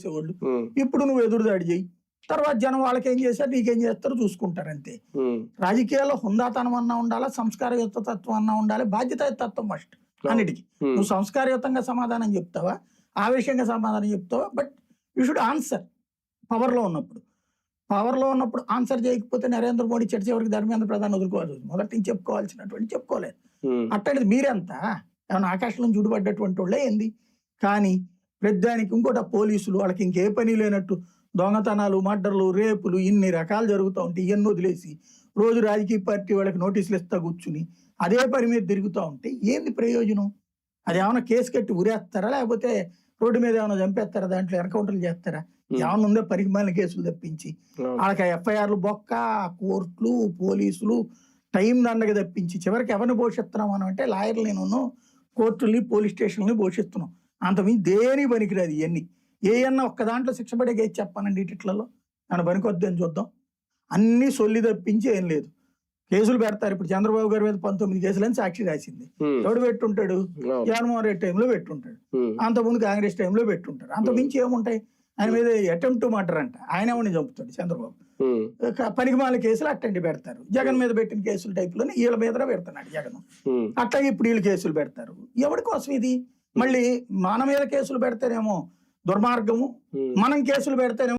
చేసేవాళ్ళు. ఇప్పుడు నువ్వు ఎదురుదాడి చేయి, తర్వాత జనం వాళ్ళకేం చేశారు నీకేం చేస్తారో చూసుకుంటారు అంతే. రాజకీయాల్లో హుందాతనం అన్నా ఉండాలా, సంస్కారయుత తత్వం అన్నా ఉండాలి, బాధ్యతాయుత తత్వం మస్ట్ అన్నిటికీ. నువ్వు సంస్కారయుతంగా సమాధానం చెప్తావా, ఆవేశంగా సమాధానం చెప్తావా, బట్ యూ షుడ్ ఆన్సర్. పవర్లో ఉన్నప్పుడు ఆన్సర్ చేయకపోతే నరేంద్ర మోడీ చివరికి ధర్మేంద్ర ప్రధాని వదులుకోవాలి, మొదటి నుంచి చెప్పుకోవాల్సినటువంటి చెప్పుకోలేదు. అట్టండి మీరెంత ఏమన్నా ఆకాశంలో చూడబడ్డటువంటి వాళ్ళే ఏంది. కానీ పెద్దానికి ఇంకోటి పోలీసులు వాళ్ళకి ఇంకే పని లేనట్టు దొంగతనాలు, మర్డర్లు, రేపులు ఇన్ని రకాలు జరుగుతూ ఉంటే ఇవన్నీ వదిలేసి రోజు రాజకీయ పార్టీ వాళ్ళకి నోటీసులు ఇస్తా కూర్చుని అదే పని మీద తిరుగుతూ ఉంటే ఏంది ప్రయోజనం? అది ఏమైనా కేసు కట్టి ఉరేస్తారా, లేకపోతే రోడ్డు మీద ఏమైనా చంపేస్తారా, దాంట్లో ఎన్కౌంటర్లు చేస్తారా? ఏమైనా ఉందో పరిమాణ కేసులు తప్పించి వాళ్ళకి ఎఫ్ఐఆర్లు బొక్క, కోర్టులు, పోలీసులు టైం దండగా తప్పించి చివరికి ఎవరిని పోషిస్తున్నాం అని అంటే లాయర్లు నేను కోర్టుల్ని, పోలీస్ స్టేషన్లని పోషిస్తున్నాం. అంతమించి దేని పనికిరాదు ఇవన్నీ. ఏమన్నా ఒక్క దాంట్లో శిక్ష పడే కేసు చెప్పానండి ఇట్లలో నన్ను పనికొద్దు అని చూద్దాం. అన్ని సొల్లి తప్పించి ఏం లేదు. కేసులు పెడతారు. ఇప్పుడు చంద్రబాబు గారి మీద 19 కేసులని సాక్షి రాసింది. ఎవడు పెట్టుంటాడు? జగన్మోహన్ రెడ్డి టైంలో పెట్టుంటాడు, అంతకుముందు కాంగ్రెస్ టైంలో పెట్టుంటారు. అంతకుమించి ఏముంటాయి? ఆయన మీద అటెంప్ట్ మర్డర్ అంట, ఆయన ఎవరిని చంపుతాడు చంద్రబాబు. పనికిమాల కేసులు అట్టండి పెడతారు. జగన్ మీద పెట్టిన కేసుల టైపులోనే వీళ్ళ మీద పెడుతున్నాడు జగన్. అట్లాగే ఇప్పుడు వీళ్ళు కేసులు పెడతారు. ఎవరి కోసం ఇది? మళ్ళీ మన మీద కేసులు పెడతారేమో దుర్మార్గము, మనం కేసులు పెడతారేమో